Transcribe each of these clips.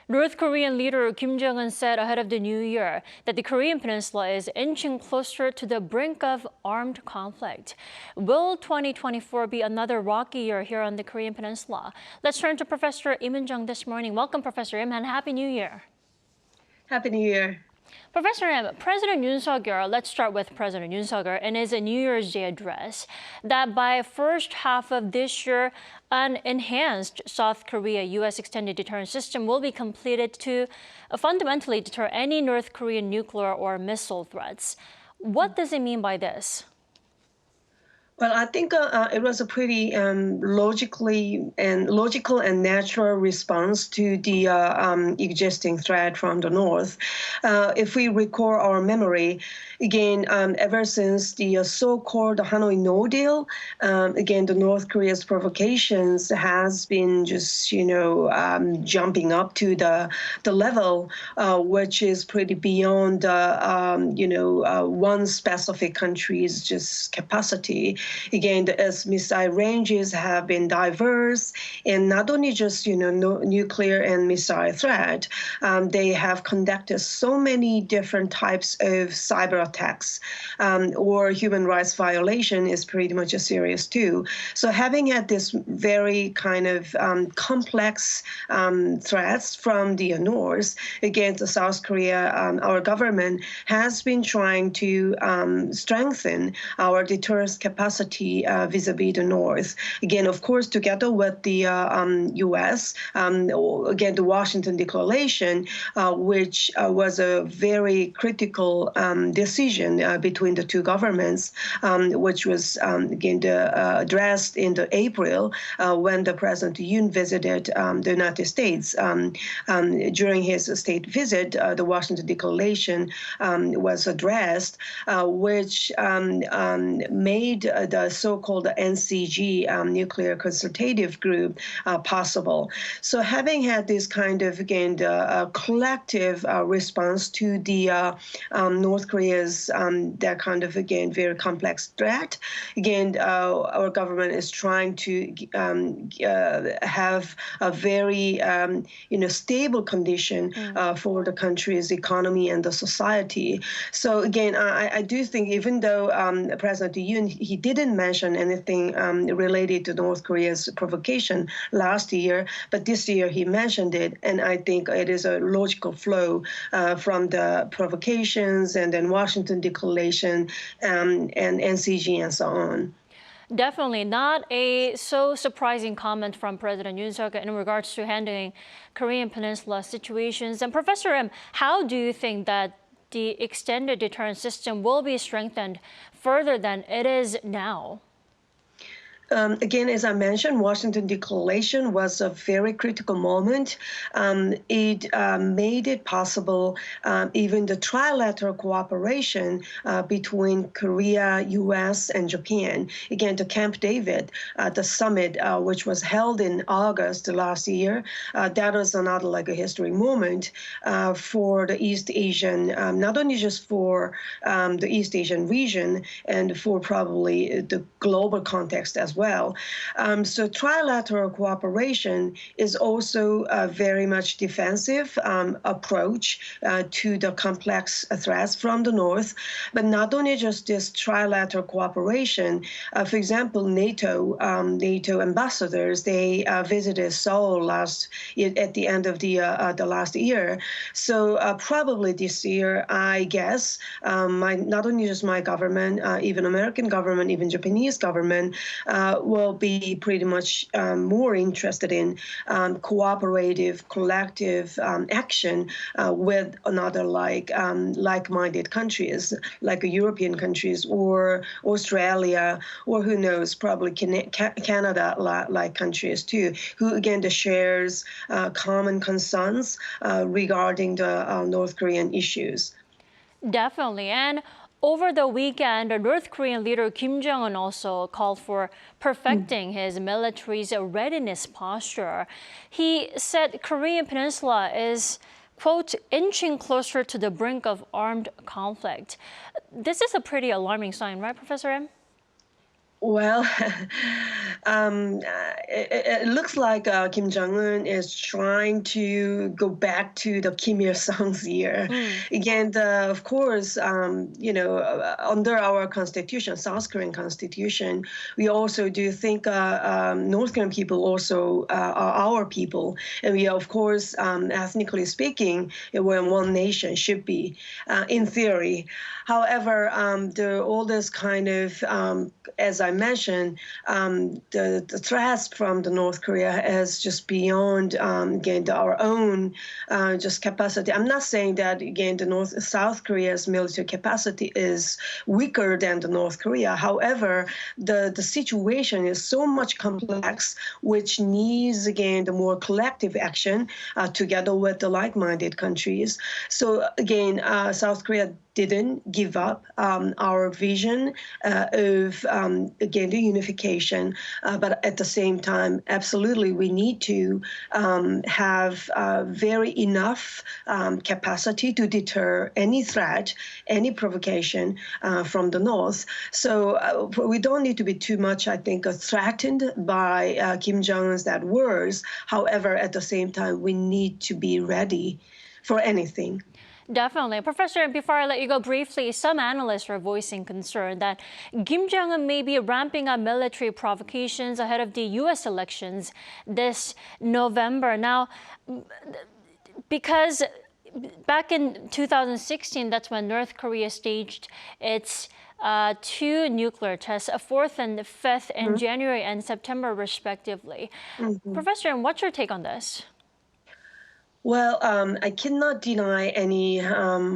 North Korean leader Kim Jong-un said ahead of the new year that the Korean Peninsula is inching closer to the brink of armed conflict. Will 2024 be another rocky year here on the Korean Peninsula? Let's turn to Professor Lim Eun-jung this morning. Welcome, Professor Lim, and Happy New Year. Happy New Year. Professor Lim, President Yoon Suk Yeol, let's start with President Yoon Suk Yeol in his New Year's Day address, that by first half of this year, an enhanced South Korea-U.S. extended deterrence system will be completed to fundamentally deter any North Korean nuclear or missile threats. What does it mean by this? Well, I think it was a pretty logical and natural response to the existing threat from the North. If we recall our memory, again, ever since the so-called Hanoi No Deal, again, the North Korea's provocations has been just, jumping up to the level which is pretty beyond, one specific country's just capacity. Again, as missile ranges have been diverse, and not only just nuclear and missile threat, they have conducted so many different types of cyber attacks or human rights violation is pretty much a serious too. So having had this very kind of complex threats from the North against the South Korea, our government has been trying to strengthen our deterrence capacity vis-a-vis the North. Again, of course, together with the U.S., again, the Washington Declaration, which was a very critical decision between the two governments, which was, again, addressed in the April when the President Yoon visited the United States. During his state visit, the Washington Declaration was addressed, which made the so-called NCG, Nuclear Consultative Group, possible. So having had this kind of, again, collective response to the North Korea's, that kind of, again, very complex threat, again, our government is trying to have a very, stable condition for the country's economy and the society. So again, I do think even though President Yoon, he didn't mention anything related to North Korea's provocation last year, but this year he mentioned it, and I think it is a logical flow from the provocations and then Washington Declaration and NCG and so on. Definitely not a so surprising comment from President Yoon Suk Yeol in regards to handling Korean Peninsula situations. And Professor M, how do you think that the extended deterrence system will be strengthened further than it is now? Again, as I mentioned, Washington Declaration was a very critical moment. It made it possible, even the trilateral cooperation between Korea, U.S., and Japan. Again, the Camp David, the summit, which was held in August last year, that was another like a history moment for the East Asian, not only just for the East Asian region and for probably the global context as well. So trilateral cooperation is also a very much defensive approach to the complex threats from the North, but not only just this trilateral cooperation. For example, NATO ambassadors, they visited Seoul at the end of the last year. So probably this year, I guess, not only just my government, even American government, even Japanese government will be pretty much more interested in cooperative, collective action with another like-minded countries, like European countries or Australia, or who knows, probably Canada-like countries too, who again shares common concerns regarding the North Korean issues. Definitely. And over the weekend, North Korean leader Kim Jong-un also called for perfecting his military's readiness posture. He said Korean Peninsula is, quote, inching closer to the brink of armed conflict. This is a pretty alarming sign, right, Professor M? Well, it looks like Kim Jong-un is trying to go back to the Kim Il-sung's year. Again, of course, under our constitution, South Korean constitution, we also do think North Korean people also are our people. And we are, of course, ethnically speaking, we're one nation, should be, in theory. However, all this kind of, as I mentioned, the threats from the North Korea is just beyond, again, our own just capacity. I'm not saying that, again, South Korea's military capacity is weaker than the North Korea. However, the situation is so much complex, which needs, again, the more collective action together with the like-minded countries. So, again, South Korea didn't give up our vision of, again, the unification. But at the same time, absolutely, we need to have very enough capacity to deter any threat, any provocation from the North. So we don't need to be too much, I think, threatened by Kim Jong-un's that words. However, at the same time, we need to be ready for anything. Definitely. Professor, before I let you go briefly, some analysts are voicing concern that Kim Jong-un may be ramping up military provocations ahead of the U.S. elections this November. Now, because back in 2016, that's when North Korea staged its 2 nuclear tests, a 4th and 5th in January and September, respectively. Professor, what's your take on this? Well, I cannot deny any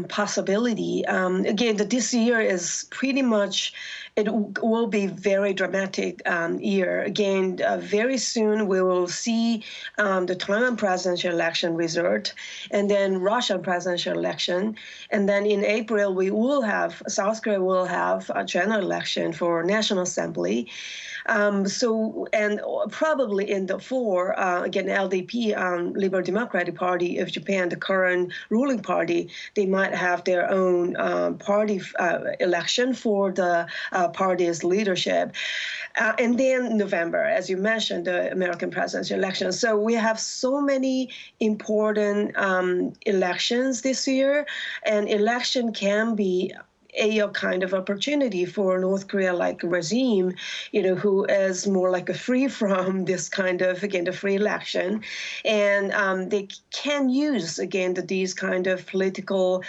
possibility. Again, this year is pretty much, will be very dramatic year. Again, very soon we will see the Taiwan presidential election result, and then Russian presidential election. And then in April, South Korea will have a general election for National Assembly. And probably in the fall, again, LDP, Liberal Democratic Party of Japan, the current ruling party, they might have their own party election for the party's leadership. And then November, as you mentioned, the American presidential election. So we have so many important elections this year, and election can be a kind of opportunity for North Korea-like regime, who is more like a free from this kind of, again, the free election. And they can use, again, these kind of political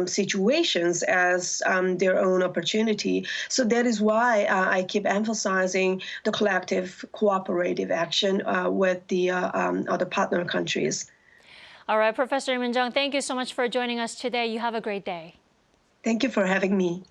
situations as their own opportunity. So that is why I keep emphasizing the collective cooperative action with the other partner countries. All right, Professor Lim Eun-jung, thank you so much for joining us today. You have a great day. Thank you for having me.